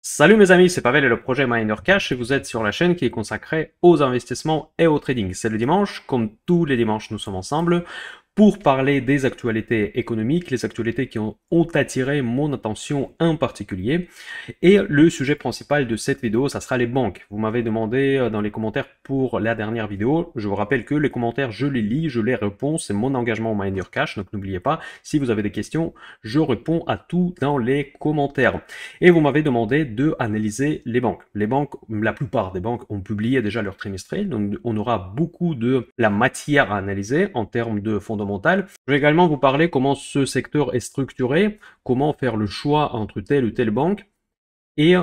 Salut mes amis, c'est Pavel et le projet Miner Cash et vous êtes sur la chaîne qui est consacrée aux investissements et au trading. C'est le dimanche, comme tous les dimanches nous sommes ensemble pour parler des actualités économiques, les actualités qui ont attiré mon attention en particulier. Et le sujet principal de cette vidéo, ça sera les banques. Vous m'avez demandé dans les commentaires pour la dernière vidéo. Je vous rappelle que les commentaires, je les lis, je les réponds. C'est mon engagement au Miner Cash. Donc n'oubliez pas, si vous avez des questions, je réponds à tout dans les commentaires. Et vous m'avez demandé de analyser les banques. Les banques, la plupart des banques ont publié déjà leur trimestriel. Donc on aura beaucoup de la matière à analyser en termes de fondamental. Je vais également vous parler comment ce secteur est structuré, comment faire le choix entre telle ou telle banque et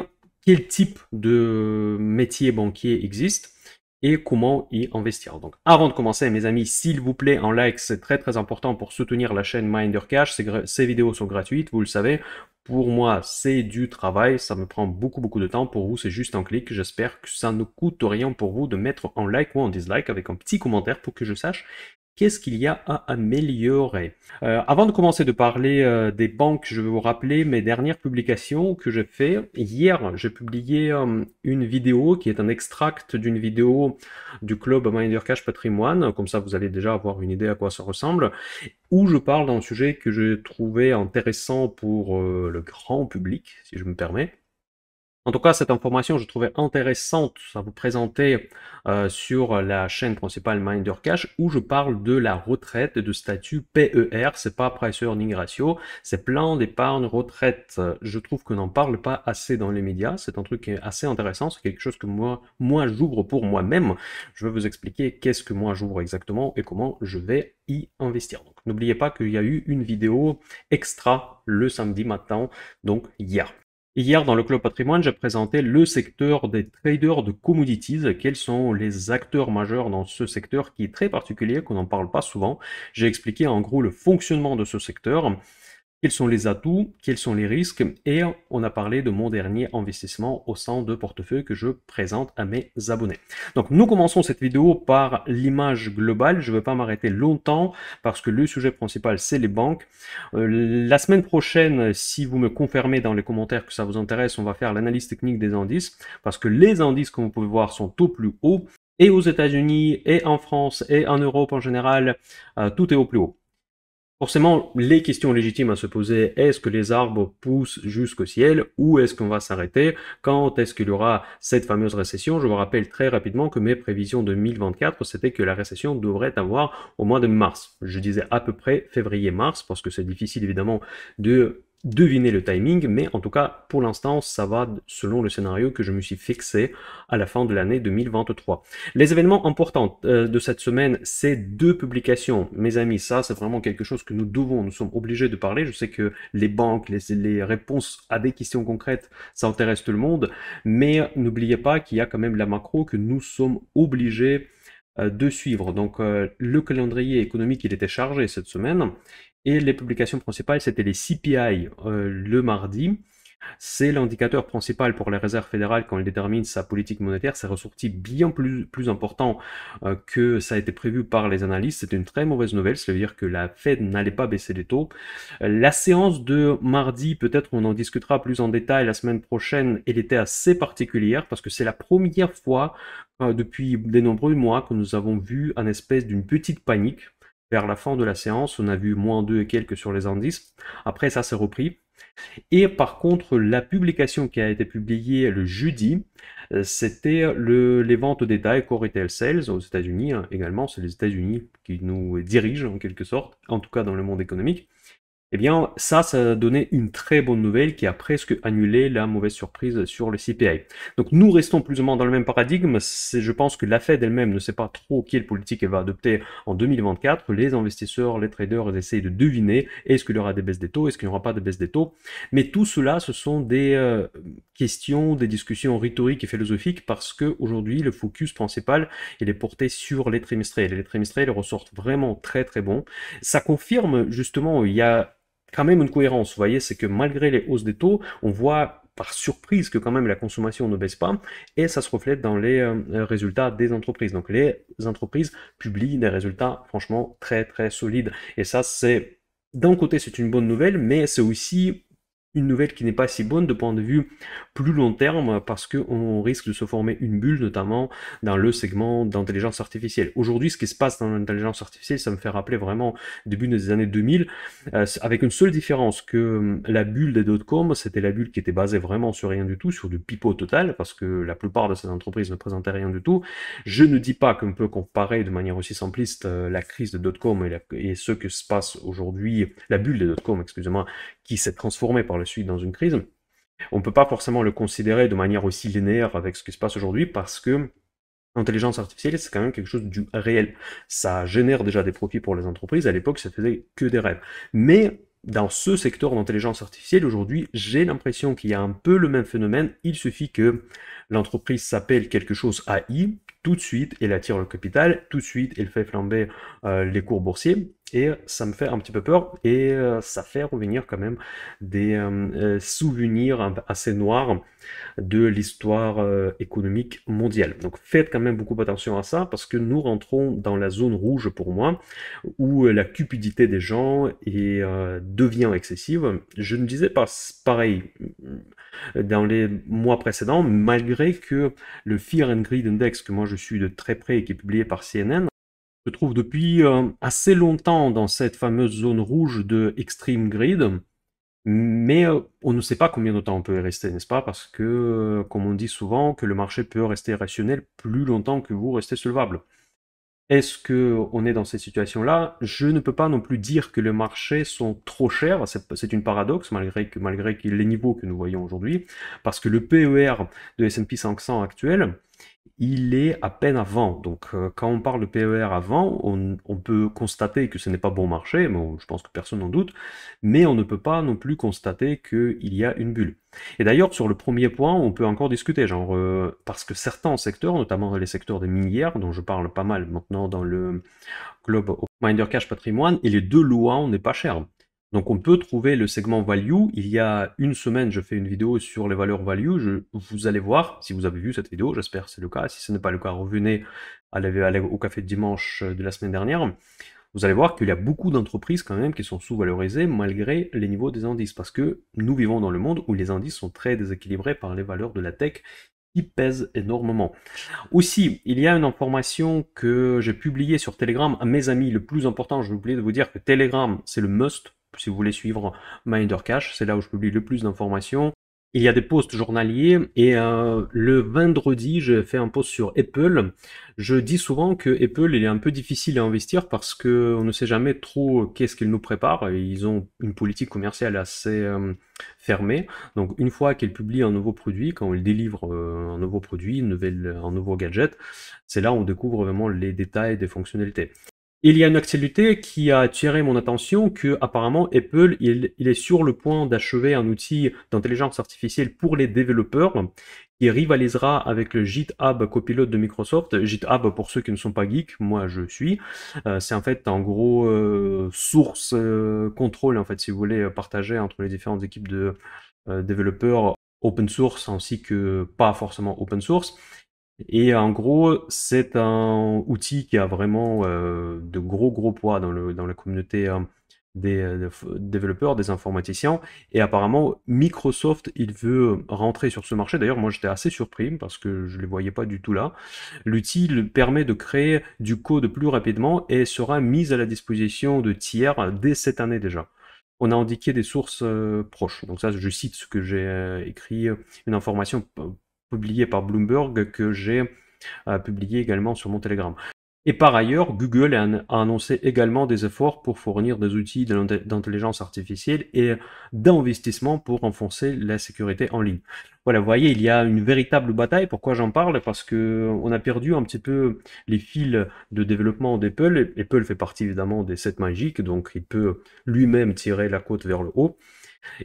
quel type de métier banquier existe et comment y investir. Donc avant de commencer mes amis, s'il vous plaît, un like c'est très important pour soutenir la chaîne Miner Cash. Ces vidéos sont gratuites, vous le savez. Pour moi, c'est du travail, ça me prend beaucoup de temps. Pour vous, c'est juste un clic. J'espère que ça ne coûte rien pour vous de mettre un like ou un dislike avec un petit commentaire pour que je sache qu'est-ce qu'il y a à améliorer. Avant de commencer de parler des banques, je vais vous rappeler mes dernières publications que j'ai fait. Hier, j'ai publié une vidéo qui est un extract d'une vidéo du club Miner Cash Patrimoine. Comme ça, vous allez déjà avoir une idée à quoi ça ressemble. Où je parle d'un sujet que j'ai trouvé intéressant pour le grand public, si je me permets. En tout cas, cette information, je trouvais intéressante à vous présenter sur la chaîne principale Miner Cash, où je parle de la retraite de statut PER. C'est pas Price Earning Ratio, c'est plan d'épargne retraite. Je trouve qu'on n'en parle pas assez dans les médias. C'est un truc qui est assez intéressant. C'est quelque chose que moi j'ouvre pour moi-même. Je vais vous expliquer qu'est-ce que moi j'ouvre exactement et comment je vais y investir. Donc, n'oubliez pas qu'il y a eu une vidéo extra le samedi matin, donc hier. Hier, dans le Club Patrimoine, j'ai présenté le secteur des traders de commodities. Quels sont les acteurs majeurs dans ce secteur qui est très particulier, qu'on n'en parle pas souvent. J'ai expliqué en gros le fonctionnement de ce secteur. Quels sont les atouts, quels sont les risques, et on a parlé de mon dernier investissement au sein de portefeuille que je présente à mes abonnés. Donc nous commençons cette vidéo par l'image globale. Je ne vais pas m'arrêter longtemps parce que le sujet principal c'est les banques. La semaine prochaine, si vous me confirmez dans les commentaires que ça vous intéresse, on va faire l'analyse technique des indices parce que les indices, comme vous pouvez voir, sont au plus haut. Et aux États-Unis, et en France, et en Europe en général, tout est au plus haut. Forcément, les questions légitimes à se poser, est-ce que les arbres poussent jusqu'au ciel ou est-ce qu'on va s'arrêter? Quand est-ce qu'il y aura cette fameuse récession? Je vous rappelle très rapidement que mes prévisions 2024, c'était que la récession devrait avoir au mois de mars. Je disais à peu près février-mars parce que c'est difficile évidemment de deviner le timing, mais en tout cas, pour l'instant, ça va selon le scénario que je me suis fixé à la fin de l'année 2023. Les événements importants de cette semaine, c'est 2 publications. Mes amis, ça, c'est vraiment quelque chose que nous sommes obligés de parler. Je sais que les banques, les réponses à des questions concrètes, ça intéresse tout le monde, mais n'oubliez pas qu'il y a quand même la macro que nous sommes obligés de suivre. Donc, le calendrier économique, il était chargé cette semaine. Et les publications principales, c'était les CPI le mardi. C'est l'indicateur principal pour les réserves fédérales quand elle détermine sa politique monétaire. C'est ressorti bien plus important que ça a été prévu par les analystes. C'était une très mauvaise nouvelle. Ça veut dire que la Fed n'allait pas baisser les taux. La séance de mardi, peut-être on en discutera plus en détail la semaine prochaine, elle était assez particulière parce que c'est la première fois depuis de nombreux mois que nous avons vu un espèce d'une petite panique. Vers la fin de la séance, on a vu -2 et quelques sur les indices. Après, ça s'est repris. Et par contre, la publication qui a été publiée le jeudi, c'était les ventes au détail, Core Retail Sales aux États-Unis également. C'est les États-Unis qui nous dirigent en quelque sorte, en tout cas dans le monde économique. Eh bien, ça a donné une très bonne nouvelle qui a presque annulé la mauvaise surprise sur le CPI. Donc nous restons plus ou moins dans le même paradigme. Je pense que la Fed elle-même ne sait pas trop quelle politique elle va adopter en 2024. Les investisseurs, les traders, ils essayent de deviner est-ce qu'il y aura des baisses des taux, est-ce qu'il n'y aura pas de baisse des taux. Mais tout cela, ce sont des questions, des discussions rhétoriques et philosophiques parce qu'aujourd'hui, le focus principal, il est porté sur les trimestriels. Et les trimestriels ressortent vraiment très bons. Ça confirme justement, il y a quand même une cohérence, vous voyez, c'est que malgré les hausses des taux, on voit par surprise que quand même la consommation ne baisse pas et ça se reflète dans les résultats des entreprises. Donc les entreprises publient des résultats franchement très solides et ça c'est d'un côté c'est une bonne nouvelle mais c'est aussi une nouvelle qui n'est pas si bonne de point de vue plus long terme parce qu'on risque de se former une bulle, notamment dans le segment d'intelligence artificielle. Aujourd'hui, ce qui se passe dans l'intelligence artificielle, ça me fait rappeler vraiment début des années 2000, avec une seule différence, que la bulle des dot-com, c'était la bulle qui était basée vraiment sur rien du tout, sur du pipeau total, parce que la plupart de ces entreprises ne présentaient rien du tout. Je ne dis pas qu'on peut comparer de manière aussi simpliste la crise de dot-com et ce que se passe aujourd'hui, la bulle des dot-com, excusez-moi, qui s'est transformé par la suite dans une crise. On ne peut pas forcément le considérer de manière aussi linéaire avec ce qui se passe aujourd'hui parce que l'intelligence artificielle, c'est quand même quelque chose du réel. Ça génère déjà des profits pour les entreprises. À l'époque, ça faisait que des rêves. Mais dans ce secteur d'intelligence artificielle, aujourd'hui, j'ai l'impression qu'il y a un peu le même phénomène. Il suffit que l'entreprise s'appelle quelque chose AI, tout de suite, elle attire le capital, tout de suite, elle fait flamber les cours boursiers. Et ça me fait un petit peu peur et ça fait revenir quand même des souvenirs assez noirs de l'histoire économique mondiale. Donc faites quand même beaucoup attention à ça parce que nous rentrons dans la zone rouge pour moi où la cupidité des gens devient excessive. Je ne disais pas pareil dans les mois précédents, malgré que le Fear and Greed Index, que moi je suis de très près et qui est publié par CNN, se trouve depuis assez longtemps dans cette fameuse zone rouge de Extreme Greed, mais on ne sait pas combien de temps on peut y rester, n'est-ce pas? Parce que, comme on dit souvent, que le marché peut rester rationnel plus longtemps que vous restez solvable. Est-ce qu'on est dans cette situation-là? Je ne peux pas non plus dire que les marchés sont trop chers, c'est une paradoxe, malgré les niveaux que nous voyons aujourd'hui, parce que le PER de S&P 500 actuel, il est à peine à 20. Donc, quand on parle de PER à 20, on peut constater que ce n'est pas bon marché, bon, je pense que personne n'en doute, mais on ne peut pas non plus constater qu'il y a une bulle. Et d'ailleurs, sur le premier point, on peut encore discuter, genre, parce que certains secteurs, notamment les secteurs des minières, dont je parle pas mal maintenant dans le club Minder Cash Patrimoine, et les deux lois, on n'est pas cher. Donc on peut trouver le segment value. Il y a une semaine, je fais une vidéo sur les valeurs value. Vous allez voir, si vous avez vu cette vidéo, j'espère que c'est le cas. Si ce n'est pas le cas, revenez au café de dimanche de la semaine dernière. Vous allez voir qu'il y a beaucoup d'entreprises quand même qui sont sous-valorisées malgré les niveaux des indices. Parce que nous vivons dans le monde où les indices sont très déséquilibrés par les valeurs de la tech qui pèsent énormément. Aussi, il y a une information que j'ai publiée sur Telegram à mes amis. Le plus important, j'ai oublié de vous dire que Telegram, c'est le must si vous voulez suivre Minder Cash. C'est là où je publie le plus d'informations. Il y a des posts journaliers et le vendredi, j'ai fait un post sur Apple. Je dis souvent que Apple il est un peu difficile à investir parce que on ne sait jamais trop qu'est-ce qu'ils nous préparent. Ils ont une politique commerciale assez fermée. Donc une fois qu'ils publient un nouveau produit, quand ils délivrent un nouveau produit, un nouveau gadget, c'est là où on découvre vraiment les détails des fonctionnalités. Il y a une actualité qui a attiré mon attention que apparemment Apple il est sur le point d'achever un outil d'intelligence artificielle pour les développeurs qui rivalisera avec le GitHub Copilot de Microsoft. GitHub, pour ceux qui ne sont pas geeks, moi je suis. C'est en fait en gros source contrôle en fait si vous voulez partager entre les différentes équipes de développeurs open source ainsi que pas forcément open source. Et en gros, c'est un outil qui a vraiment de gros poids dans la communauté des développeurs, des informaticiens. Et apparemment, Microsoft, il veut rentrer sur ce marché. D'ailleurs, moi, j'étais assez surpris parce que je ne les voyais pas du tout là. L'outil permet de créer du code plus rapidement et sera mis à la disposition de tiers dès cette année déjà. On a indiqué des sources proches. Donc ça, je cite ce que j'ai écrit, une information publié par Bloomberg que j'ai publié également sur mon Telegram. Et par ailleurs, Google a annoncé également des efforts pour fournir des outils d'intelligence artificielle et d'investissement pour renforcer la sécurité en ligne. Voilà, vous voyez, il y a une véritable bataille. Pourquoi j'en parle? Parce que on a perdu un petit peu les fils de développement d'Apple. Apple fait partie évidemment des 7 magiques, donc il peut lui-même tirer la côte vers le haut.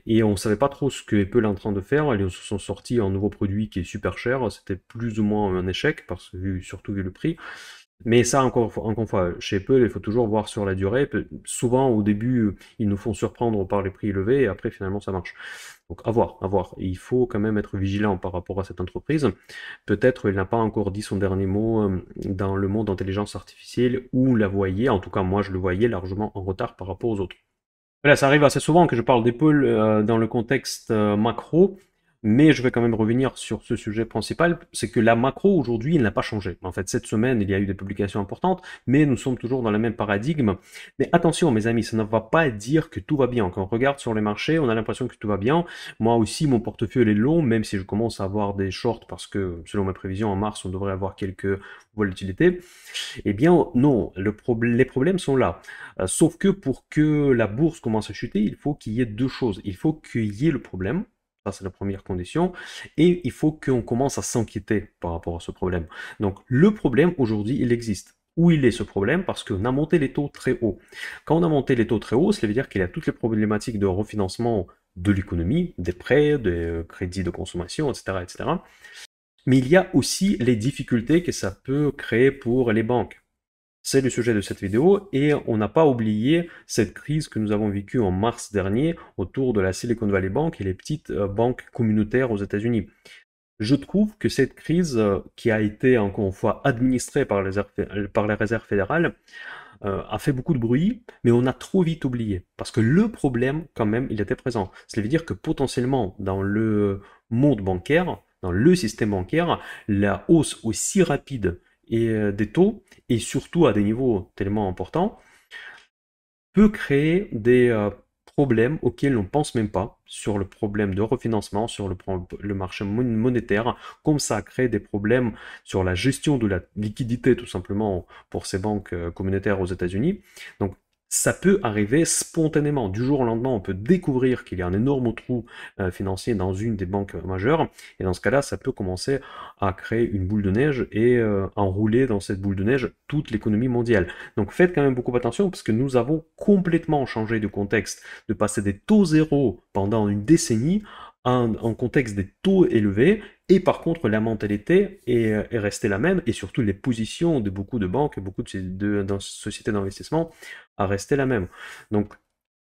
Et on savait pas trop ce que Apple est en train de faire. Ils se sont sortis un nouveau produit qui est super cher. C'était plus ou moins un échec, surtout vu le prix. Mais ça, encore une fois, chez Apple, il faut toujours voir sur la durée. Souvent, au début, ils nous font surprendre par les prix élevés et après, finalement, ça marche. Donc, à voir, à voir. Et il faut quand même être vigilant par rapport à cette entreprise. Peut-être il n'a pas encore dit son dernier mot dans le monde d'intelligence artificielle où la voyait, en tout cas, moi, je le voyais largement en retard par rapport aux autres. Voilà, ça arrive assez souvent que je parle d'épaule dans le contexte macro, mais je vais quand même revenir sur ce sujet principal, c'est que la macro aujourd'hui, il n'a pas changé. En fait, cette semaine, il y a eu des publications importantes, mais nous sommes toujours dans le même paradigme. Mais attention, mes amis, ça ne va pas dire que tout va bien. Quand on regarde sur les marchés, on a l'impression que tout va bien. Moi aussi, mon portefeuille est long, même si je commence à avoir des shorts, parce que selon mes prévisions, en mars, on devrait avoir quelques volatilités. Eh bien, non, les problèmes sont là. Sauf que pour que la bourse commence à chuter, il faut qu'il y ait deux choses. Il faut qu'il y ait le problème, ça c'est la première condition, et il faut qu'on commence à s'inquiéter par rapport à ce problème. Donc le problème aujourd'hui, il existe. Où il est ce problème? Parce qu'on a monté les taux très haut. Quand on a monté les taux très haut, cela veut dire qu'il y a toutes les problématiques de refinancement de l'économie, des prêts, des crédits de consommation, etc., etc. Mais il y a aussi les difficultés que ça peut créer pour les banques. C'est le sujet de cette vidéo et on n'a pas oublié cette crise que nous avons vécue en mars dernier autour de la Silicon Valley Bank et les petites banques communautaires aux États-Unis. Je trouve que cette crise qui a été encore une fois administrée par les réserves fédérales a fait beaucoup de bruit, mais on a trop vite oublié. Parce que le problème, quand même, il était présent. Ça veut dire que potentiellement, dans le monde bancaire, dans le système bancaire, la hausse aussi rapide des taux, et surtout à des niveaux tellement importants, peut créer des problèmes auxquels on ne pense même pas sur le problème de refinancement, sur le marché monétaire, comme ça crée des problèmes sur la gestion de la liquidité tout simplement pour ces banques communautaires aux États-Unis. Donc ça peut arriver spontanément. Du jour au lendemain, on peut découvrir qu'il y a un énorme trou financier dans une des banques majeures. Et dans ce cas-là, ça peut commencer à créer une boule de neige et enrouler dans cette boule de neige toute l'économie mondiale. Donc faites quand même beaucoup attention parce que nous avons complètement changé de contexte, de passer des taux zéro pendant une décennie en contexte des taux élevés, et par contre la mentalité est restée la même, et surtout les positions de beaucoup de banques, beaucoup de sociétés d'investissement a resté la même. Donc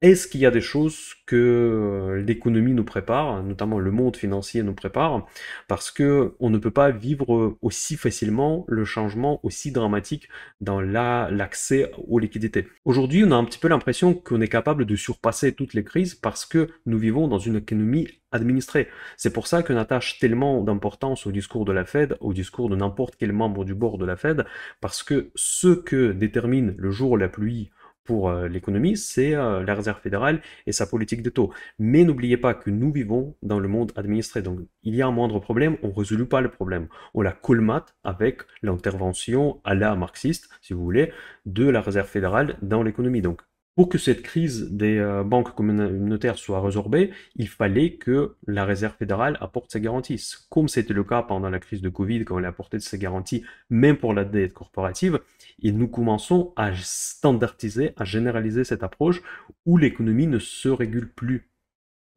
est-ce qu'il y a des choses que l'économie nous prépare, notamment le monde financier nous prépare, parce que on ne peut pas vivre aussi facilement le changement aussi dramatique dans l'accès aux liquidités. Aujourd'hui, on a un petit peu l'impression qu'on est capable de surpasser toutes les crises parce que nous vivons dans une économie administrée. C'est pour ça qu'on attache tellement d'importance au discours de la Fed, au discours de n'importe quel membre du board de la Fed, parce que ce que détermine le jour la pluie pour l'économie, c'est la Réserve fédérale et sa politique de taux. Mais n'oubliez pas que nous vivons dans le monde administré. Donc, il y a un moindre problème, on ne résout pas le problème. On la colmate avec l'intervention à la marxiste, si vous voulez, de la Réserve fédérale dans l'économie. Donc, pour que cette crise des banques communautaires soit résorbée, il fallait que la Réserve fédérale apporte ses garanties. Comme c'était le cas pendant la crise de Covid, quand elle a apporté ses garanties, même pour la dette corporative, et nous commençons à standardiser, à généraliser cette approche où l'économie ne se régule plus.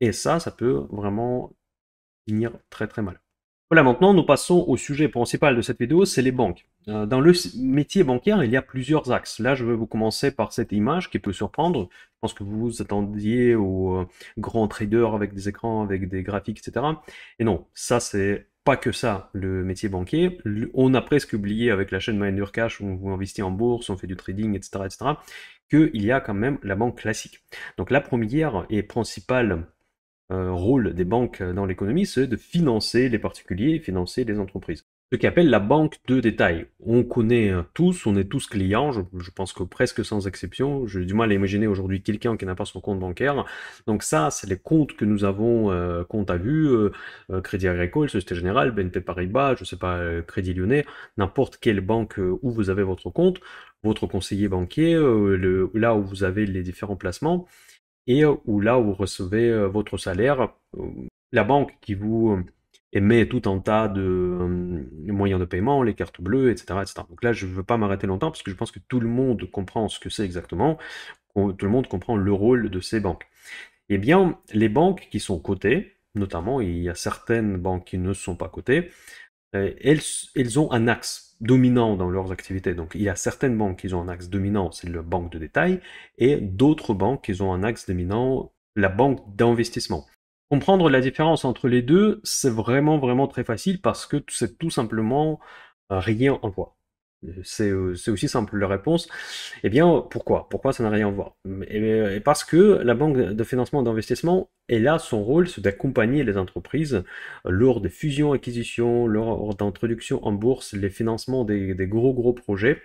Et ça peut vraiment finir très très mal. Voilà, maintenant nous passons au sujet principal de cette vidéo, c'est les banques. Dans le métier bancaire, il y a plusieurs axes. Là, je vais vous commencer par cette image qui peut surprendre. Je pense que vous vous attendiez aux grands traders avec des écrans, avec des graphiques, etc. Et non, ça c'est pas que ça, le métier banquier. On a presque oublié avec la chaîne Miner Cash où on investit en bourse, on fait du trading, etc., etc., qu'il y a quand même la banque classique. Donc la première et principale rôle des banques dans l'économie, c'est de financer les particuliers et financer les entreprises. Ce qu'on appelle la banque de détail. On connaît tous, on est tous clients, je pense que presque sans exception. J'ai du mal à imaginer aujourd'hui quelqu'un qui n'a pas son compte bancaire. Donc ça, c'est les comptes que nous avons, compte à vue, Crédit Agricole, Société Générale, BNP Paribas, je sais pas, Crédit Lyonnais, n'importe quelle banque où vous avez votre compte, votre conseiller banquier, là où vous avez les différents placements et où là où vous recevez votre salaire, la banque qui vous émet tout un tas de moyens de paiement, les cartes bleues, etc., etc. Donc là, je ne veux pas m'arrêter longtemps parce que je pense que tout le monde comprend ce que c'est exactement, tout le monde comprend le rôle de ces banques. Eh bien, les banques qui sont cotées, notamment, il y a certaines banques qui ne sont pas cotées, elles ont un axe dominant dans leurs activités. Donc il y a certaines banques qui ont un axe dominant, c'est la banque de détail, et d'autres banques qui ont un axe dominant, la banque d'investissement. Comprendre la différence entre les deux, c'est vraiment très facile parce que c'est tout simplement rien en voie. C'est aussi simple la réponse. Eh bien, pourquoi? Pourquoi ça n'a rien à voir? Et parce que la banque de financement d'investissement, elle a son rôle, c'est d'accompagner les entreprises lors des fusions-acquisitions, lors d'introduction en bourse, les financements des gros projets.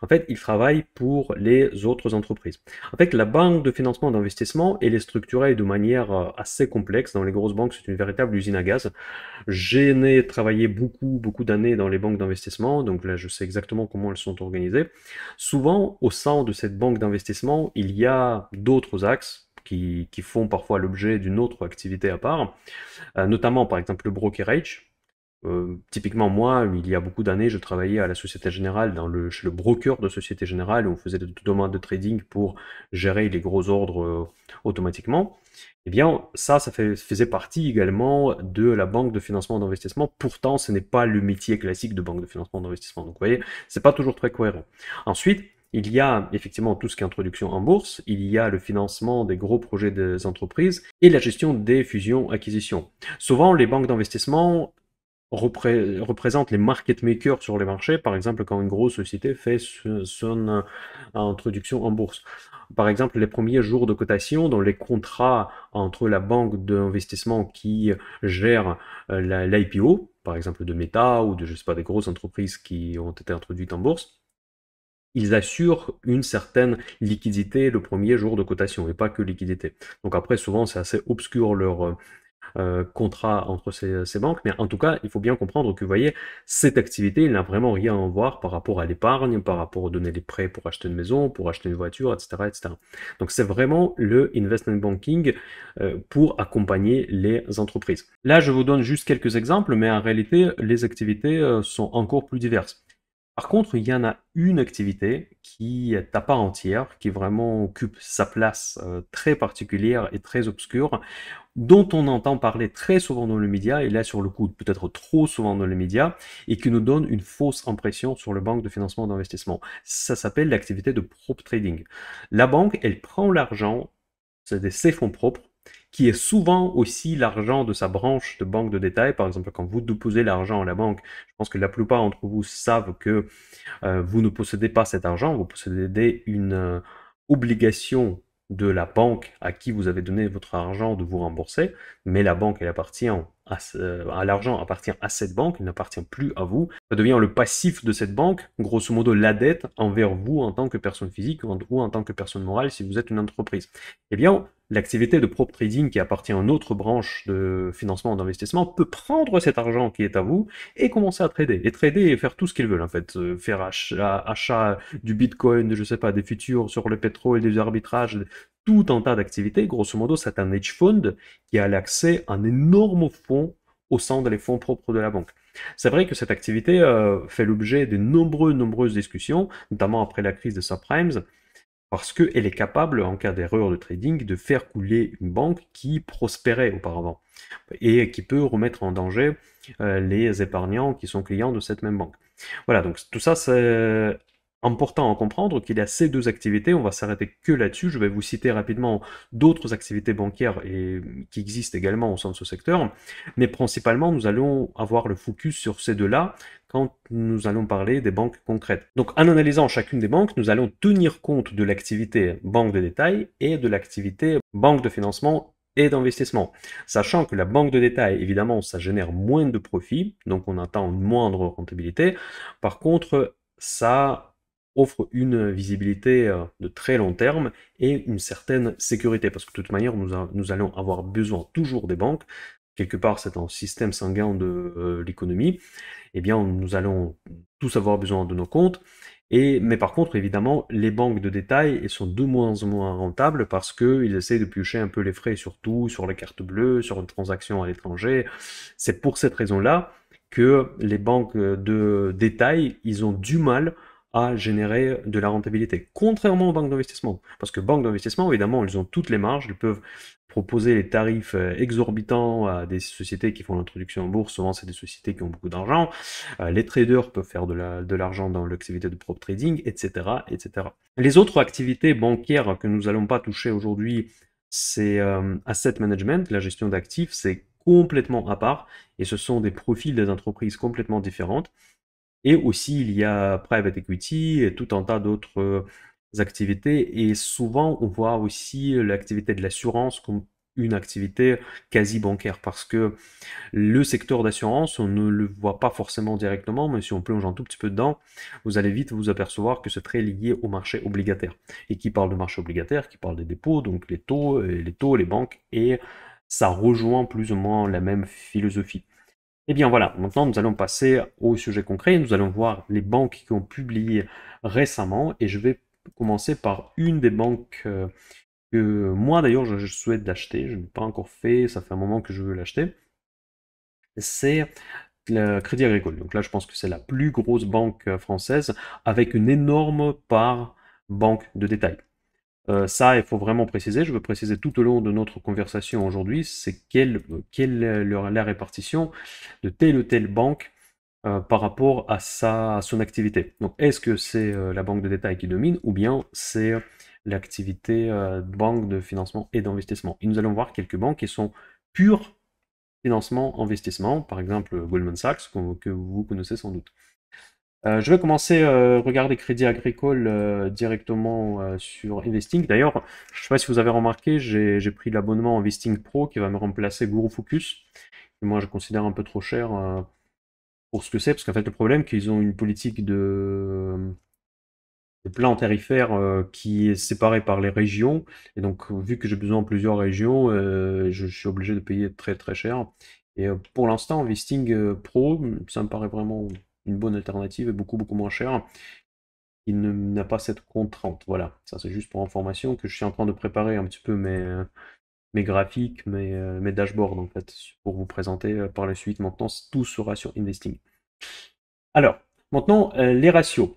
En fait, il travaille pour les autres entreprises. En fait, la banque de financement d'investissement, elle est structurée de manière assez complexe. Dans les grosses banques, c'est une véritable usine à gaz. J'ai travaillé beaucoup d'années dans les banques d'investissement, donc là je sais exactement comment elles sont organisées. Souvent, au sein de cette banque d'investissement, il y a d'autres axes qui font parfois l'objet d'une autre activité à part, notamment par exemple le brokerage. Typiquement, moi, il y a beaucoup d'années, je travaillais à la Société Générale, chez le broker de Société Générale, où on faisait des demandes de trading pour gérer les gros ordres automatiquement. Eh bien, faisait partie également de la banque de financement d'investissement. Pourtant, ce n'est pas le métier classique de banque de financement d'investissement. Donc, vous voyez, c'est pas toujours très cohérent. Ensuite, il y a effectivement tout ce qui est introduction en bourse, il y a le financement des gros projets des entreprises et la gestion des fusions-acquisitions. Souvent, les banques d'investissement représentent les market makers sur les marchés, par exemple quand une grosse société fait son introduction en bourse. Par exemple, les premiers jours de cotation dans les contrats entre la banque d'investissement qui gère l'IPO, par exemple de Meta ou de, je sais pas, des grosses entreprises qui ont été introduites en bourse, ils assurent une certaine liquidité le premier jour de cotation, et pas que liquidité. Donc après, souvent, c'est assez obscur leur contrat entre ces banques, mais en tout cas, il faut bien comprendre que, vous voyez, cette activité, il n'a vraiment rien à voir par rapport à l'épargne, par rapport à donner des prêts pour acheter une maison, pour acheter une voiture, etc. etc. Donc c'est vraiment le investment banking pour accompagner les entreprises. Là, je vous donne juste quelques exemples, mais en réalité, les activités sont encore plus diverses. Par contre, il y en a une activité qui est à part entière, qui vraiment occupe sa place très particulière et très obscure, dont on entend parler très souvent dans les médias, et là sur le coup peut-être trop souvent dans les médias, et qui nous donne une fausse impression sur le banque de financement d'investissement. Ça s'appelle l'activité de prop trading. La banque, elle prend l'argent, c'est ses fonds propres, qui est souvent aussi l'argent de sa branche de banque de détail. Par exemple, quand vous déposez l'argent à la banque, je pense que la plupart d'entre vous savent que vous ne possédez pas cet argent, vous possédez une obligation de la banque à qui vous avez donné votre argent de vous rembourser, mais la banque, elle appartient à l'argent appartient à cette banque, il n'appartient plus à vous. Ça devient le passif de cette banque, grosso modo la dette envers vous en tant que personne physique ou en tant que personne morale si vous êtes une entreprise. Eh bien, l'activité de prop trading qui appartient à une autre branche de financement d'investissement peut prendre cet argent qui est à vous et commencer à trader. Et trader et faire tout ce qu'ils veulent en fait. Faire achat du bitcoin, je sais pas, des futurs sur le pétrole, des arbitrages, tout un tas d'activités. Grosso modo, c'est un hedge fund qui a l'accès à un énorme fonds au sein des fonds propres de la banque. C'est vrai que cette activité fait l'objet de nombreuses discussions, notamment après la crise des subprimes, parce qu'elle est capable, en cas d'erreur de trading, de faire couler une banque qui prospérait auparavant et qui peut remettre en danger les épargnants qui sont clients de cette même banque. Voilà, donc tout ça, c'est important à comprendre qu'il y a ces deux activités. On va s'arrêter que là-dessus. Je vais vous citer rapidement d'autres activités bancaires qui existent également au sein de ce secteur. Mais principalement, nous allons avoir le focus sur ces deux-là quand nous allons parler des banques concrètes. Donc, en analysant chacune des banques, nous allons tenir compte de l'activité banque de détail et de l'activité banque de financement et d'investissement. Sachant que la banque de détail, évidemment, ça génère moins de profits, donc on attend une moindre rentabilité. Par contre, ça offre une visibilité de très long terme et une certaine sécurité, parce que de toute manière, nous allons avoir besoin toujours des banques. Quelque part, c'est un système sanguin de l'économie. Eh bien, nous allons tous avoir besoin de nos comptes. Mais par contre, évidemment, les banques de détail elles sont de moins en moins rentables parce qu'ils essaient de piocher un peu les frais sur tout, sur les cartes bleues, sur une transaction à l'étranger. C'est pour cette raison-là que les banques de détail, ils ont du mal à générer de la rentabilité. Contrairement aux banques d'investissement. Parce que banques d'investissement, évidemment, ils ont toutes les marges, ils peuvent proposer des tarifs exorbitants à des sociétés qui font l'introduction en bourse. Souvent, c'est des sociétés qui ont beaucoup d'argent. Les traders peuvent faire de l'argent dans l'activité de prop trading, etc., etc. Les autres activités bancaires que nous n'allons pas toucher aujourd'hui, c'est asset management, la gestion d'actifs, c'est complètement à part et ce sont des profils des entreprises complètement différentes. Et aussi, il y a private equity et tout un tas d'autres activités. Et souvent, on voit aussi l'activité de l'assurance comme une activité quasi bancaire parce que le secteur d'assurance, on ne le voit pas forcément directement, mais si on plonge un tout petit peu dedans, vous allez vite vous apercevoir que c'est très lié au marché obligataire. Et qui parle de marché obligataire, qui parle des dépôts, donc les taux, les banques, et ça rejoint plus ou moins la même philosophie. Eh bien voilà, maintenant nous allons passer au sujet concret. Nous allons voir les banques qui ont publié récemment et je vais commencer par une des banques que moi d'ailleurs je souhaite d'acheter. Je n'ai pas encore fait, ça fait un moment que je veux l'acheter. C'est le Crédit Agricole. Donc là, je pense que c'est la plus grosse banque française avec une énorme part banque de détail. Ça, il faut vraiment préciser, je veux préciser tout au long de notre conversation aujourd'hui, c'est quelle est la répartition de telle ou telle banque par rapport à son activité. Donc, est-ce que c'est la banque de détail qui domine ou bien c'est l'activité banque de financement et d'investissement? Et nous allons voir quelques banques qui sont pures financement, investissement, par exemple Goldman Sachs, que vous connaissez sans doute. Je vais commencer à regarder Crédit Agricole directement sur Investing. D'ailleurs, je ne sais pas si vous avez remarqué, j'ai pris l'abonnement Investing Pro qui va me remplacer Guru Focus, que moi je considère un peu trop cher pour ce que c'est, parce qu'en fait le problème c'est qu'ils ont une politique de plan tarifaire qui est séparé par les régions, et donc vu que j'ai besoin de plusieurs régions, je suis obligé de payer très très cher. Et pour l'instant, Investing Pro, ça me paraît vraiment une bonne alternative et beaucoup beaucoup moins cher. Il n'a pas cette contrainte. Voilà, ça c'est juste pour information que je suis en train de préparer un petit peu mes graphiques, mes dashboards en fait, pour vous présenter par la suite. Maintenant, tout sera sur Investing. Alors, maintenant, les ratios.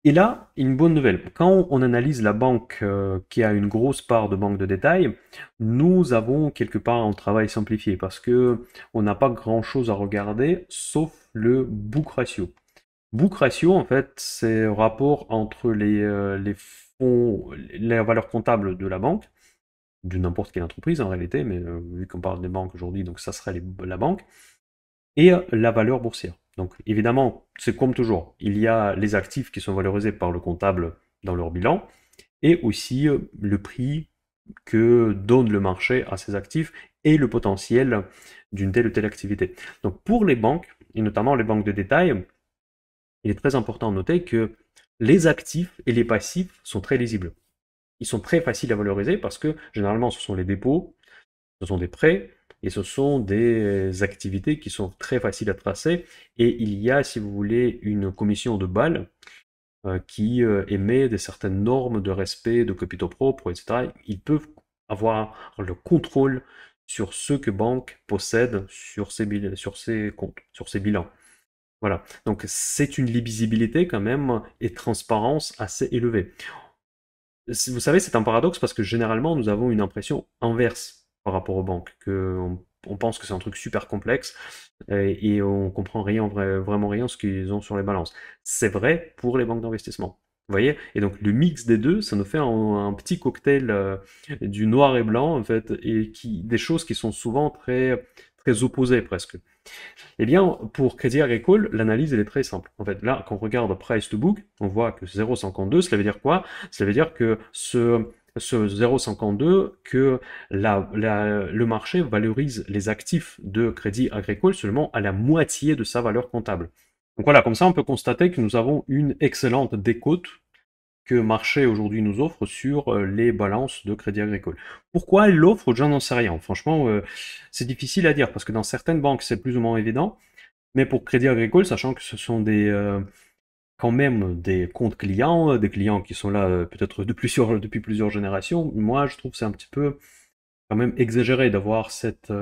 Et là, une bonne nouvelle. Quand on analyse la banque qui a une grosse part de banque de détail, nous avons quelque part un travail simplifié parce que on n'a pas grand-chose à regarder sauf le book ratio. Book ratio, en fait, c'est le rapport entre les fonds, la valeur comptable de la banque, de n'importe quelle entreprise en réalité, mais vu qu'on parle des banques aujourd'hui, donc ça serait la banque, et la valeur boursière. Donc évidemment, c'est comme toujours, il y a les actifs qui sont valorisés par le comptable dans leur bilan, et aussi le prix que donne le marché à ces actifs et le potentiel d'une telle ou telle activité. Donc pour les banques, et notamment les banques de détail, il est très important de noter que les actifs et les passifs sont très lisibles. Ils sont très faciles à valoriser parce que généralement ce sont les dépôts, ce sont des prêts et ce sont des activités qui sont très faciles à tracer. Et il y a, si vous voulez, une commission de Bâle qui émet des certaines normes de respect de capitaux propres, etc. Ils peuvent avoir le contrôle sur ce que banque possède sur ses comptes, sur ses bilans. Voilà, donc c'est une lisibilité quand même et transparence assez élevée. Vous savez, c'est un paradoxe parce que généralement nous avons une impression inverse par rapport aux banques, on pense que c'est un truc super complexe et on comprend rien, vraiment rien ce qu'ils ont sur les balances. C'est vrai pour les banques d'investissement. Vous voyez? Et donc le mix des deux, ça nous fait un petit cocktail du noir et blanc en fait, et des choses qui sont souvent très très opposées presque. Eh bien, pour Crédit Agricole, l'analyse elle est très simple. En fait, là, quand on regarde price to book, on voit que 0,52, cela veut dire quoi? Cela veut dire que ce 0,52, que le marché valorise les actifs de Crédit Agricole seulement à la moitié de sa valeur comptable. Donc voilà, comme ça, on peut constater que nous avons une excellente décote que marché aujourd'hui nous offre sur les balances de Crédit Agricole. Pourquoi elle l'offre, je n'en sais rien. Franchement, c'est difficile à dire parce que dans certaines banques, c'est plus ou moins évident. Mais pour Crédit Agricole, sachant que ce sont quand même des comptes clients, des clients qui sont là peut-être depuis plusieurs générations, moi je trouve que c'est un petit peu quand même exagéré d'avoir cette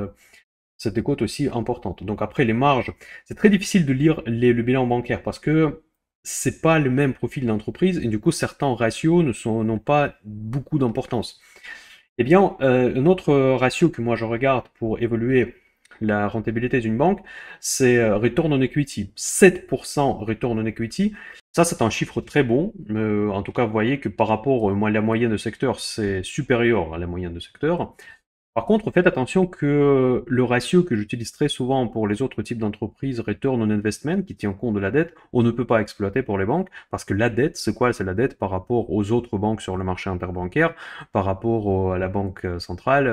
décote aussi importante. Donc après les marges, c'est très difficile de lire le bilan bancaire parce que c'est pas le même profil d'entreprise et du coup certains ratios n'ont pas beaucoup d'importance. Eh bien, un autre ratio que moi je regarde pour évaluer la rentabilité d'une banque, c'est return on equity. 7% return on equity, ça c'est un chiffre très bon. En tout cas, vous voyez que par rapport à la moyenne de secteur, c'est supérieur à la moyenne de secteur. Par contre, faites attention que le ratio que j'utilise très souvent pour les autres types d'entreprises, Return on Investment, qui tient compte de la dette, on ne peut pas exploiter pour les banques, parce que la dette, c'est quoi? C'est la dette par rapport aux autres banques sur le marché interbancaire, par rapport à la banque centrale,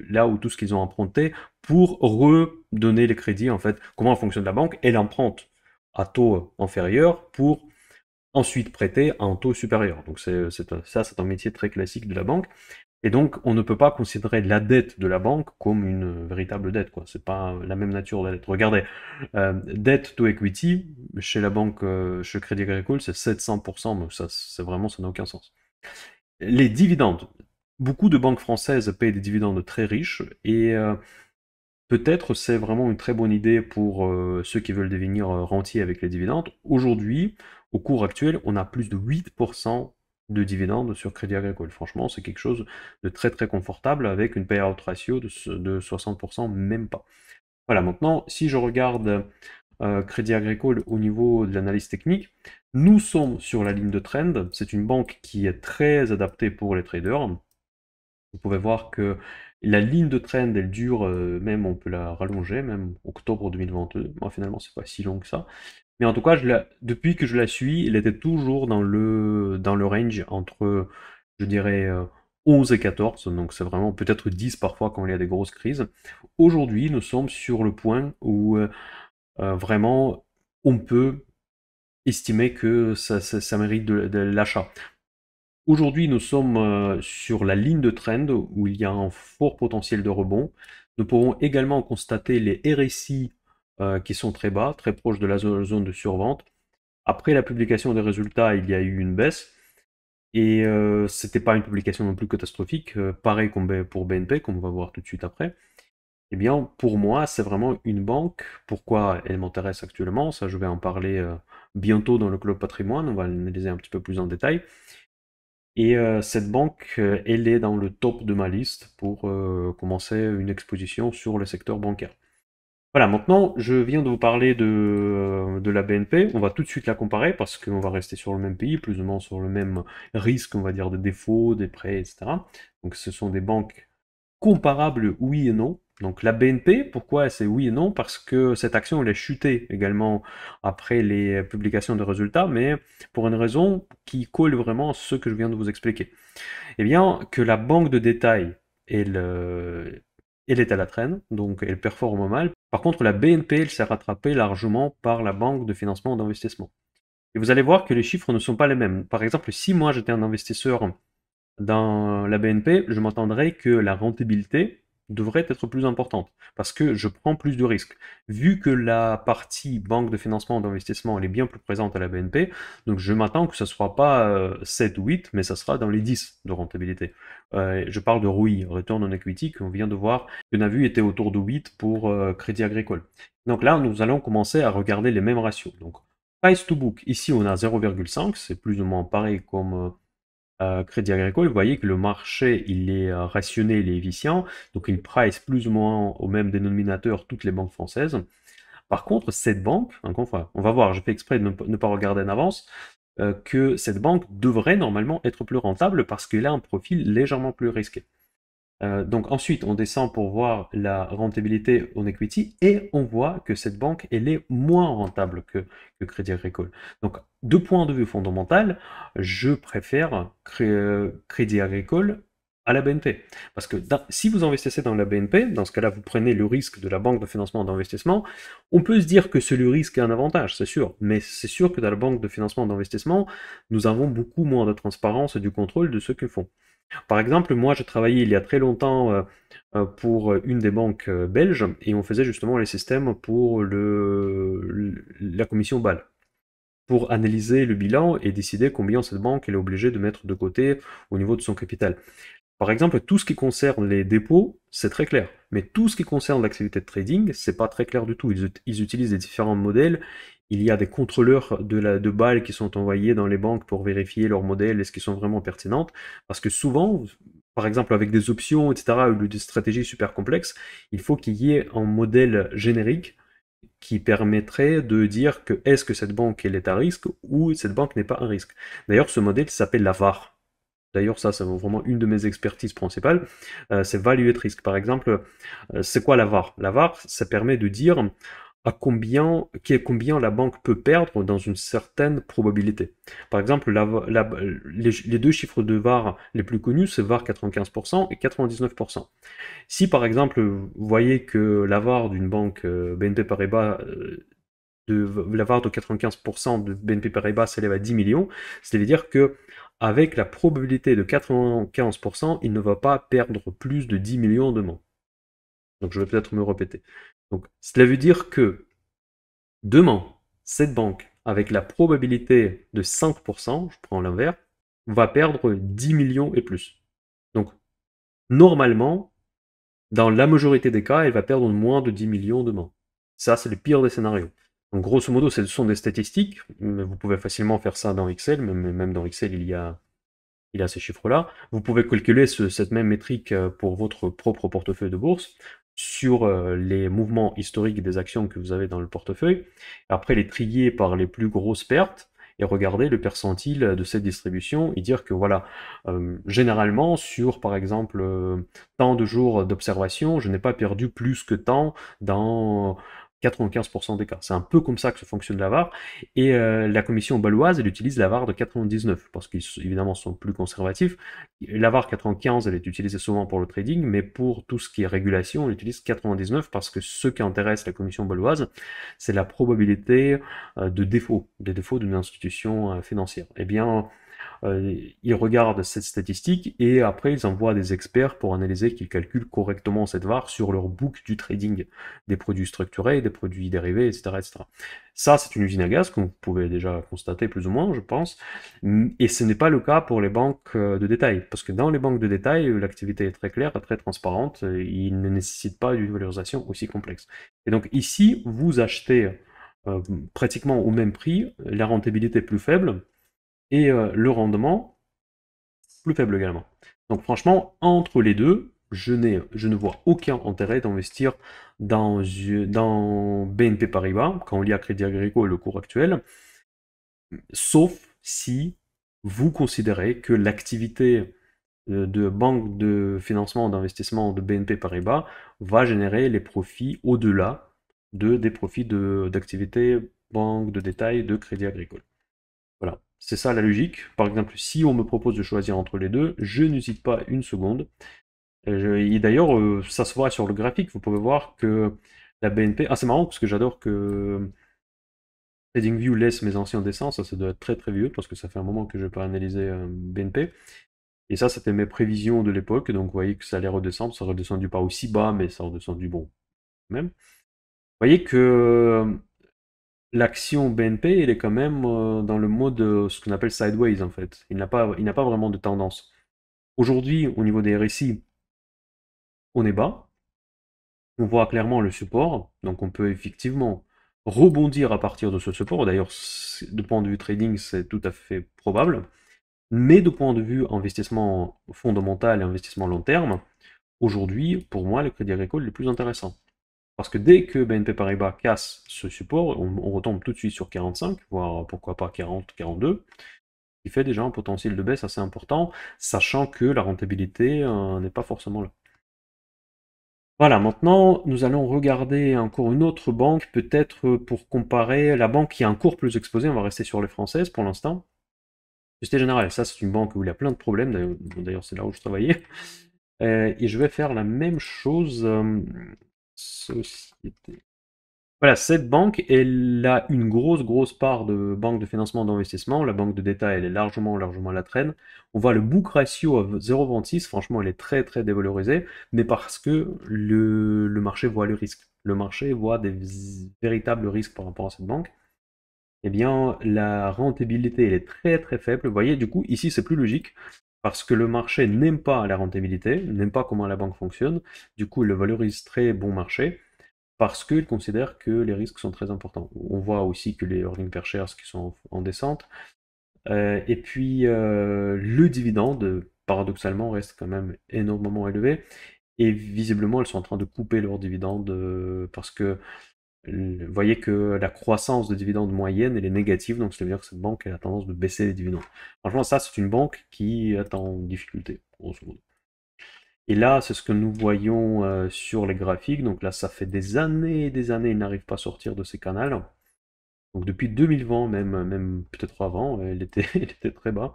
là où tout ce qu'ils ont emprunté, pour redonner les crédits, en fait. Comment fonctionne la banque? Elle emprunte à taux inférieur pour ensuite prêter à un taux supérieur. Donc ça, c'est un métier très classique de la banque. Et donc, on ne peut pas considérer la dette de la banque comme une véritable dette, quoi. C'est pas la même nature de la dette. Regardez, dette to equity, chez la banque, chez Crédit Agricole, c'est 700%, mais ça, c'est vraiment, ça n'a aucun sens. Les dividendes. Beaucoup de banques françaises payent des dividendes très riches, et peut-être c'est vraiment une très bonne idée pour ceux qui veulent devenir rentiers avec les dividendes. Aujourd'hui, au cours actuel, on a plus de 8% de dividendes sur Crédit Agricole. Franchement, c'est quelque chose de très très confortable avec une payout ratio de 60%, même pas. Voilà, maintenant, si je regarde Crédit Agricole au niveau de l'analyse technique, nous sommes sur la ligne de trend. C'est une banque qui est très adaptée pour les traders. Vous pouvez voir que la ligne de trend, elle dure, même on peut la rallonger, même octobre 2022. Moi, finalement, c'est pas si long que ça. Mais en tout cas, depuis que je la suis, elle était toujours dans le range entre, je dirais, 11 et 14. Donc c'est vraiment peut-être 10 parfois quand il y a des grosses crises. Aujourd'hui, nous sommes sur le point où vraiment on peut estimer que ça mérite de l'achat. Aujourd'hui, nous sommes sur la ligne de trend où il y a un fort potentiel de rebond. Nous pouvons également constater les RSI qui sont très bas, très proches de la zone de survente. Après la publication des résultats, il y a eu une baisse. Et c'était pas une publication non plus catastrophique, pareil comme pour BNP, comme on va voir tout de suite après. Eh bien, pour moi, c'est vraiment une banque. Pourquoi elle m'intéresse actuellement? Ça, je vais en parler bientôt dans le club patrimoine. On va l'analyser un petit peu plus en détail. Et cette banque, elle est dans le top de ma liste pour commencer une exposition sur le secteur bancaire. Voilà, maintenant, je viens de vous parler de la BNP. On va tout de suite la comparer parce qu'on va rester sur le même pays, plus ou moins sur le même risque, on va dire, de défaut, des prêts, etc. Donc, ce sont des banques comparables, oui et non. Donc, la BNP, pourquoi c'est oui et non? Parce que cette action, elle a chuté également après les publications de résultats, mais pour une raison qui colle vraiment à ce que je viens de vous expliquer. Eh bien, que la banque de détail, elle, elle est à la traîne, donc elle performe mal. Par contre, la BNP, elle s'est rattrapée largement par la banque de financement d'investissement. Et vous allez voir que les chiffres ne sont pas les mêmes. Par exemple, si moi j'étais un investisseur dans la BNP, je m'attendrais que la rentabilité devrait être plus importante parce que je prends plus de risques. Vu que la partie banque de financement d'investissement elle est bien plus présente à la BNP, donc je m'attends que ce ne soit pas 7 ou 8, mais ça sera dans les 10 de rentabilité. Je parle de ROI, Return on Equity, qu'on vient de voir, qu'on a vu était autour de 8 pour Crédit Agricole. Donc là, nous allons commencer à regarder les mêmes ratios. Donc, price to book, ici on a 0,5, c'est plus ou moins pareil comme Crédit Agricole, vous voyez que le marché, il est rationné, il est efficient, donc il price plus ou moins au même dénominateur toutes les banques françaises. Par contre, cette banque, encore une fois, on va voir, je fais exprès de ne pas regarder en avance, que cette banque devrait normalement être plus rentable parce qu'elle a un profil légèrement plus risqué. Donc ensuite, on descend pour voir la rentabilité en equity et on voit que cette banque, elle est moins rentable que Crédit Agricole. Donc, de point de vue fondamental, je préfère Crédit Agricole à la BNP. Parce que si vous investissez dans la BNP, dans ce cas-là, vous prenez le risque de la banque de financement d'investissement. On peut se dire que ce risque est un avantage, c'est sûr. Mais c'est sûr que dans la banque de financement d'investissement, nous avons beaucoup moins de transparence et du contrôle de ce qu'ils font. Par exemple, moi, j'ai travaillé il y a très longtemps pour une des banques belges et on faisait justement les systèmes pour la commission BAL, pour analyser le bilan et décider combien cette banque elle est obligée de mettre de côté au niveau de son capital. Par exemple, tout ce qui concerne les dépôts, c'est très clair. Mais tout ce qui concerne l'activité de trading, c'est pas très clair du tout. Ils utilisent des différents modèles. Il y a des contrôleurs de balles qui sont envoyés dans les banques pour vérifier leurs modèles, est-ce qu'ils sont vraiment pertinentes. Parce que souvent, par exemple avec des options, etc., ou des stratégies super complexes, il faut qu'il y ait un modèle générique qui permettrait de dire que est-ce que cette banque elle est à risque ou cette banque n'est pas à risque. D'ailleurs, ce modèle s'appelle la VAR. D'ailleurs, ça, c'est vraiment une de mes expertises principales. C'est value at risk. Par exemple, c'est quoi la VAR? La VAR, ça permet de dire combien la banque peut perdre dans une certaine probabilité. Par exemple, les deux chiffres de VAR les plus connus, c'est VAR 95% et 99%. Si par exemple, vous voyez que la VAR d'une banque BNP Paribas la VAR de 95% de BNP Paribas s'élève à 10 millions, ça veut dire que avec la probabilité de 95%, il ne va pas perdre plus de 10 millions demain. Donc je vais peut-être me répéter. Donc cela veut dire que demain, cette banque, avec la probabilité de 5%, je prends l'inverse, va perdre 10 millions et plus. Donc normalement, dans la majorité des cas, elle va perdre moins de 10 millions demain. Ça, c'est le pire des scénarios. Donc, grosso modo, ce sont des statistiques, mais vous pouvez facilement faire ça dans Excel, même dans Excel, il y a ces chiffres-là. Vous pouvez calculer cette même métrique pour votre propre portefeuille de bourse sur les mouvements historiques des actions que vous avez dans le portefeuille. Après, les trier par les plus grosses pertes et regarder le percentile de cette distribution et dire que voilà, généralement sur par exemple tant de jours d'observation, je n'ai pas perdu plus que tant dans 95% des cas. C'est un peu comme ça que fonctionne la VAR. Et la commission baloise, elle utilise la VAR de 99 parce qu'ils évidemment sont plus conservatifs. La VAR 95, elle est utilisée souvent pour le trading, mais pour tout ce qui est régulation, on utilise 99 parce que ce qui intéresse la commission baloise, c'est la probabilité de défaut, des défauts d'une institution financière. Eh bien, ils regardent cette statistique et après ils envoient des experts pour analyser qu'ils calculent correctement cette VAR sur leur book du trading, des produits structurés, des produits dérivés, etc. etc. Ça, c'est une usine à gaz, comme vous pouvez déjà constater plus ou moins, je pense. Et ce n'est pas le cas pour les banques de détail, parce que dans les banques de détail, l'activité est très claire, très transparente, et il ne nécessite pas d'une valorisation aussi complexe. Et donc ici, vous achetez pratiquement au même prix, la rentabilité est plus faible, et le rendement plus faible également. Donc franchement, entre les deux, je ne vois aucun intérêt d'investir dans BNP Paribas, quand on lit à Crédit Agricole le cours actuel, sauf si vous considérez que l'activité de banque de financement d'investissement de BNP Paribas va générer les profits au-delà des profits d'activité banque de détail de Crédit Agricole. Voilà, c'est ça la logique. Par exemple, si on me propose de choisir entre les deux, je n'hésite pas une seconde. Et d'ailleurs, ça se voit sur le graphique, vous pouvez voir que la BNP... Ah, c'est marrant parce que j'adore que TradingView laisse mes anciens dessins, ça doit être très très vieux parce que ça fait un moment que je n'ai pas analysé BNP. Et ça, c'était mes prévisions de l'époque, donc vous voyez que ça allait redescendre, ça a redescendu pas aussi bas, mais ça a redescendu bon même. Vous voyez que l'action BNP, elle est quand même dans le mode ce qu'on appelle sideways en fait. Il n'a pas vraiment de tendance. Aujourd'hui, au niveau des RSI, on est bas. On voit clairement le support, donc on peut effectivement rebondir à partir de ce support. D'ailleurs, de point de vue trading, c'est tout à fait probable. Mais de point de vue investissement fondamental et investissement long terme, aujourd'hui, pour moi, le Crédit Agricole est le plus intéressant. Parce que dès que BNP Paribas casse ce support, on retombe tout de suite sur 45, voire pourquoi pas 40, 42, qui fait déjà un potentiel de baisse assez important, sachant que la rentabilité n'est pas forcément là. Voilà, maintenant nous allons regarder encore une autre banque, peut-être pour comparer la banque qui a un cours plus exposé, on va rester sur les françaises pour l'instant. Société Générale, ça c'est une banque où il y a plein de problèmes, d'ailleurs c'est là où je travaillais. Et je vais faire la même chose. Société. Voilà, cette banque, elle a une grosse part de banque de financement d'investissement. La banque de détail, elle est largement à la traîne. On voit le book ratio à 0,26, franchement, elle est très dévalorisée, mais parce que le marché voit le risque. Le marché voit des véritables risques par rapport à cette banque. Eh bien, la rentabilité, elle est très faible. Vous voyez, du coup, ici, c'est plus logique, parce que le marché n'aime pas la rentabilité, n'aime pas comment la banque fonctionne. Du coup, il le valorise très bon marché parce qu'ils considèrent que les risques sont très importants. On voit aussi que les earnings per share qui sont en descente. Et puis le dividende, paradoxalement, reste quand même énormément élevé. Et visiblement, elles sont en train de couper leurs dividendes parce que Vous voyez que la croissance de dividendes moyenne, elle est négative, donc ça veut dire que cette banque elle a tendance de baisser les dividendes. Franchement, ça, c'est une banque qui est en difficulté, grosso modo. Et là, c'est ce que nous voyons sur les graphiques. Donc là, ça fait des années et des années, il n'arrive pas à sortir de ces canaux. Donc depuis 2020, même peut-être avant, il était, il était très bas.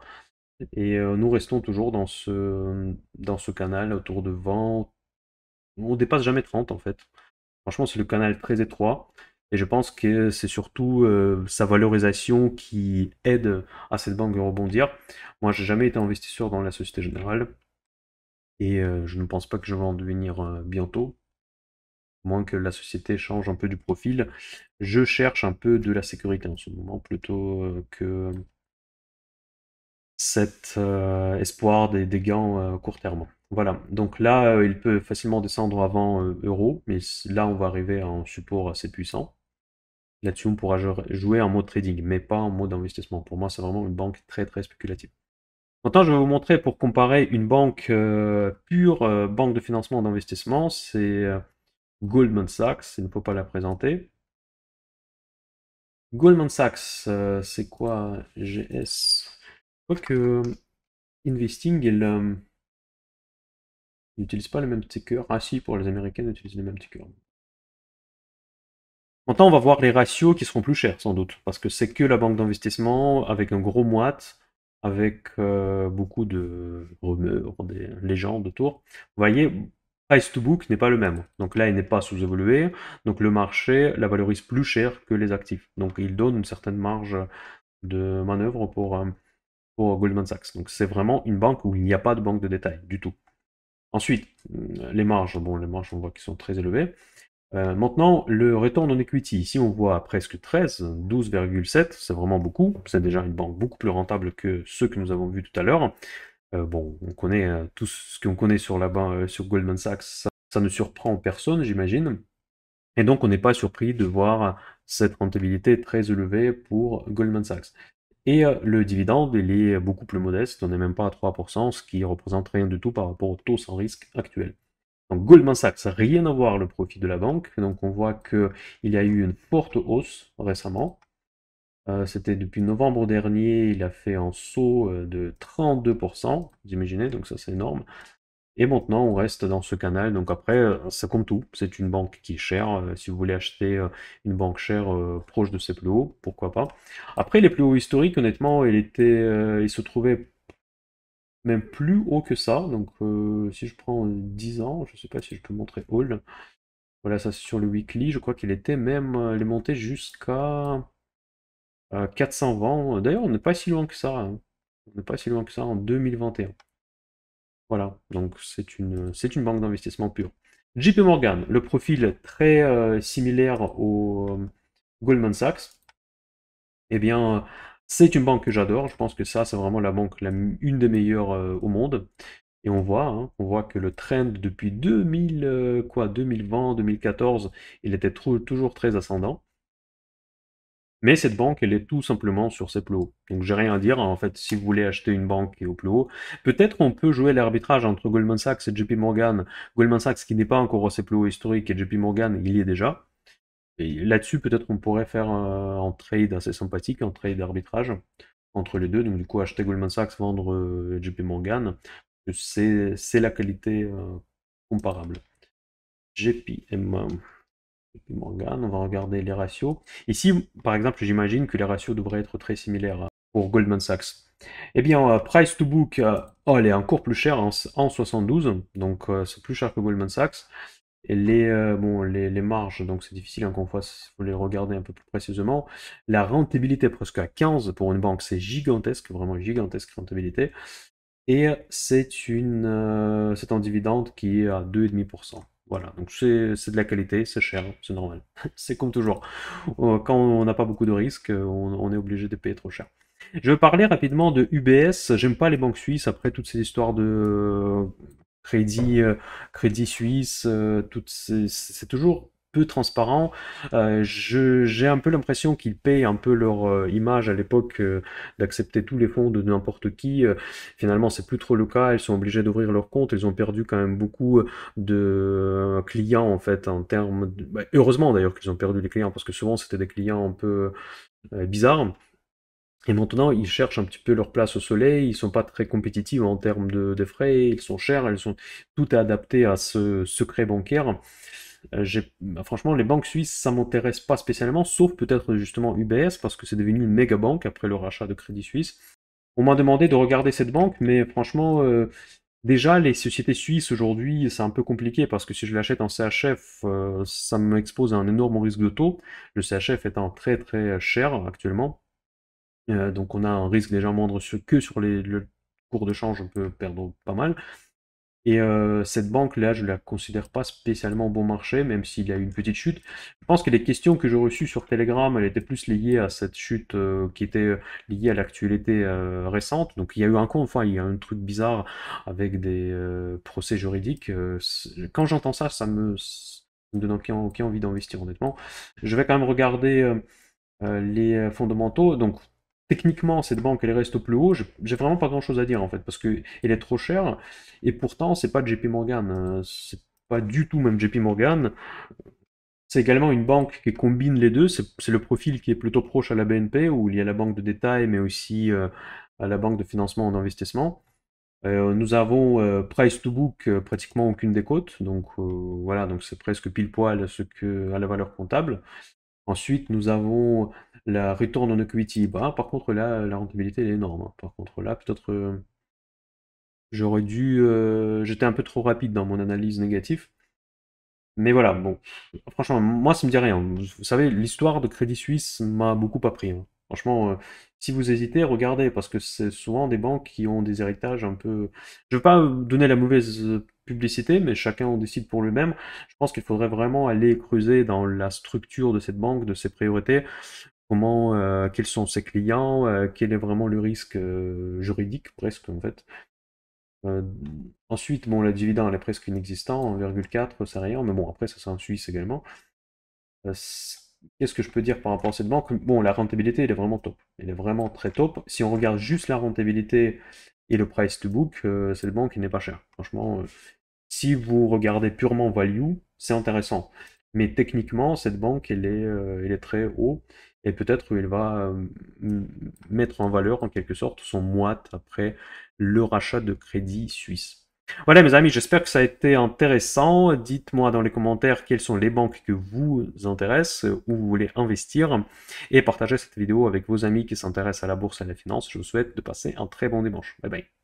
Et nous restons toujours dans ce canal autour de 20. On dépasse jamais 30 en fait. Franchement, c'est le canal très étroit. Et je pense que c'est surtout sa valorisation qui aide à cette banque de rebondir. Moi, j'ai jamais été investisseur dans la Société Générale. Et je ne pense pas que je vais en devenir bientôt. Moins que la société change un peu du profil. Je cherche un peu de la sécurité en ce moment, plutôt que cet espoir des gains court terme. Voilà, donc là, il peut facilement descendre avant euro, mais là, on va arriver à un support assez puissant. Là-dessus, on pourra jouer en mode trading, mais pas en mode investissement. Pour moi, c'est vraiment une banque très très spéculative. Maintenant, je vais vous montrer pour comparer une banque pure, banque de financement d'investissement, c'est Goldman Sachs, il ne faut pas la présenter. Goldman Sachs, c'est quoi GS? Je crois que Investing, il n'utilise pas le même ticker. Ah si, pour les Américains, ils utilisent le même ticker. Maintenant, on va voir les ratios qui seront plus chers, sans doute, parce que c'est que la banque d'investissement, avec un gros moite, avec beaucoup de rumeurs, des légendes autour. Vous voyez, price to book n'est pas le même. Donc là, il n'est pas sous-évolué. Donc le marché la valorise plus cher que les actifs. Donc il donne une certaine marge de manœuvre pour Goldman Sachs. Donc c'est vraiment une banque où il n'y a pas de banque de détail du tout. Ensuite, les marges, bon, les marges, on voit qu'ils sont très élevées. Maintenant, le return on equity, ici on voit presque 13, 12,7, c'est vraiment beaucoup. C'est déjà une banque beaucoup plus rentable que ceux que nous avons vus tout à l'heure. Bon, on connaît tout ce qu'on connaît sur sur Goldman Sachs, ça ne surprend personne, j'imagine. Et donc, on n'est pas surpris de voir cette rentabilité très élevée pour Goldman Sachs. Et le dividende, il est beaucoup plus modeste, on n'est même pas à 3%, ce qui représente rien du tout par rapport au taux sans risque actuel. Donc Goldman Sachs, rien à voir le profit de la banque. Donc on voit qu'il y a eu une forte hausse récemment. C'était depuis novembre dernier, il a fait un saut de 32%, vous imaginez, donc ça c'est énorme. Et maintenant on reste dans ce canal, donc après ça compte tout, c'est une banque qui est chère, si vous voulez acheter une banque chère proche de ses plus hauts, pourquoi pas. Après les plus hauts historiques, honnêtement, il se trouvait même plus haut que ça, donc si je prends 10 ans, je sais pas si je peux montrer All. Voilà, ça c'est sur le weekly. Je crois qu'il était même, il est monté jusqu'à 420. D'ailleurs, on n'est pas si loin que ça, hein. On n'est pas si loin que ça en 2021. Voilà, donc c'est une banque d'investissement pure. JP Morgan, le profil très similaire au Goldman Sachs. Eh bien, c'est une banque que j'adore. Je pense que ça, c'est vraiment la banque, une des meilleures au monde. Et on voit que le trend depuis 2020, 2014, il était toujours très ascendant. Mais cette banque, elle est tout simplement sur ses plus hauts. Donc j'ai rien à dire. En fait, si vous voulez acheter une banque qui est au plus haut, peut-être on peut jouer l'arbitrage entre Goldman Sachs et JP Morgan. Goldman Sachs qui n'est pas encore à ses plus hauts historiques et JP Morgan, il y est déjà. Et là-dessus, peut-être on pourrait faire un trade assez sympathique, un trade d'arbitrage entre les deux. Donc du coup, acheter Goldman Sachs, vendre JP Morgan. C'est la qualité comparable. JPM Morgan, on va regarder les ratios. Ici, par exemple, j'imagine que les ratios devraient être très similaires pour Goldman Sachs. Eh bien, price to book, oh, elle est encore plus chère en 72, donc c'est plus cher que Goldman Sachs. Et bon, les marges, donc c'est difficile encore une fois, il faut les regarder un peu plus précisément. La rentabilité presque à 15 pour une banque, c'est gigantesque, vraiment gigantesque rentabilité. Et c'est un dividende qui est à 2,5%. Voilà, donc c'est de la qualité, c'est cher, c'est normal. C'est comme toujours. Quand on n'a pas beaucoup de risques, on est obligé de payer trop cher. Je vais parler rapidement de UBS. J'aime pas les banques suisses après toutes ces histoires de crédit suisse. C'est toujours peu transparent. J'ai un peu l'impression qu'ils payent un peu leur image à l'époque d'accepter tous les fonds de n'importe qui. Finalement, c'est plus trop le cas. Ils sont obligés d'ouvrir leur compte. Ils ont perdu quand même beaucoup de clients en fait en termes de... heureusement d'ailleurs qu'ils ont perdu les clients parce que souvent c'était des clients un peu bizarres. Et maintenant, ils cherchent un petit peu leur place au soleil, ils sont pas très compétitifs en termes de frais, ils sont chers, tout est adapté à ce secret bancaire. Franchement, les banques suisses, ça m'intéresse pas spécialement, sauf peut-être justement UBS, parce que c'est devenu une méga banque après le rachat de Crédit Suisse. On m'a demandé de regarder cette banque, mais franchement, déjà, les sociétés suisses aujourd'hui, c'est un peu compliqué, parce que si je l'achète en CHF, ça m'expose à un énorme risque de taux, le CHF étant très très cher actuellement. Donc on a un risque déjà moindre que sur le cours de change, on peut perdre pas mal. Et cette banque-là, je la considère pas spécialement bon marché, même s'il y a eu une petite chute. Je pense que les questions que j'ai reçues sur Telegram, elles étaient plus liées à cette chute qui était liée à l'actualité récente. Donc il y a eu enfin il y a un truc bizarre avec des procès juridiques. Quand j'entends ça, ça me donne aucune envie d'investir honnêtement. Je vais quand même regarder les fondamentaux. Donc, techniquement, cette banque, elle reste au plus haut. J'ai vraiment pas grand-chose à dire, en fait, parce que elle est trop chère. Et pourtant, c'est pas JP Morgan. C'est pas du tout même JP Morgan. C'est également une banque qui combine les deux. C'est le profil qui est plutôt proche à la BNP, où il y a la banque de détail, mais aussi à la banque de financement en investissement. Nous avons price to book pratiquement aucune décote, donc voilà, donc c'est presque pile poil ce que à la valeur comptable. Ensuite, nous avons la return on equity. Par contre, là, la rentabilité elle est énorme, hein. Par contre, là, peut-être j'étais un peu trop rapide dans mon analyse négative. Mais voilà, bon, franchement, moi, ça me dit rien. Vous savez, l'histoire de Crédit Suisse m'a beaucoup appris, hein. Franchement, si vous hésitez, regardez, parce que c'est souvent des banques qui ont des héritages un peu... Je veux pas donner la mauvaise publicité, mais chacun en décide pour lui-même. Je pense qu'il faudrait vraiment aller creuser dans la structure de cette banque, de ses priorités, quels sont ses clients, quel est vraiment le risque juridique, presque, en fait. Euh, Ensuite, bon, la dividende, elle est presque inexistante, 1,4, c'est rien, mais bon, après, ça c'est en Suisse également. Qu'est-ce que je peux dire par rapport à cette banque? Bon, la rentabilité, elle est vraiment top. Elle est vraiment très top. Si on regarde juste la rentabilité et le price to book, cette banque, elle n'est pas chère. Franchement, si vous regardez purement value, c'est intéressant. Mais techniquement, cette banque, elle est très haut. Et peut-être qu'elle va mettre en valeur, en quelque sorte, son moite après le rachat de Crédit Suisse. Voilà mes amis, j'espère que ça a été intéressant. Dites-moi dans les commentaires quelles sont les banques que vous intéressent, où vous voulez investir, et partagez cette vidéo avec vos amis qui s'intéressent à la bourse et à la finance. Je vous souhaite de passer un très bon dimanche. Bye bye.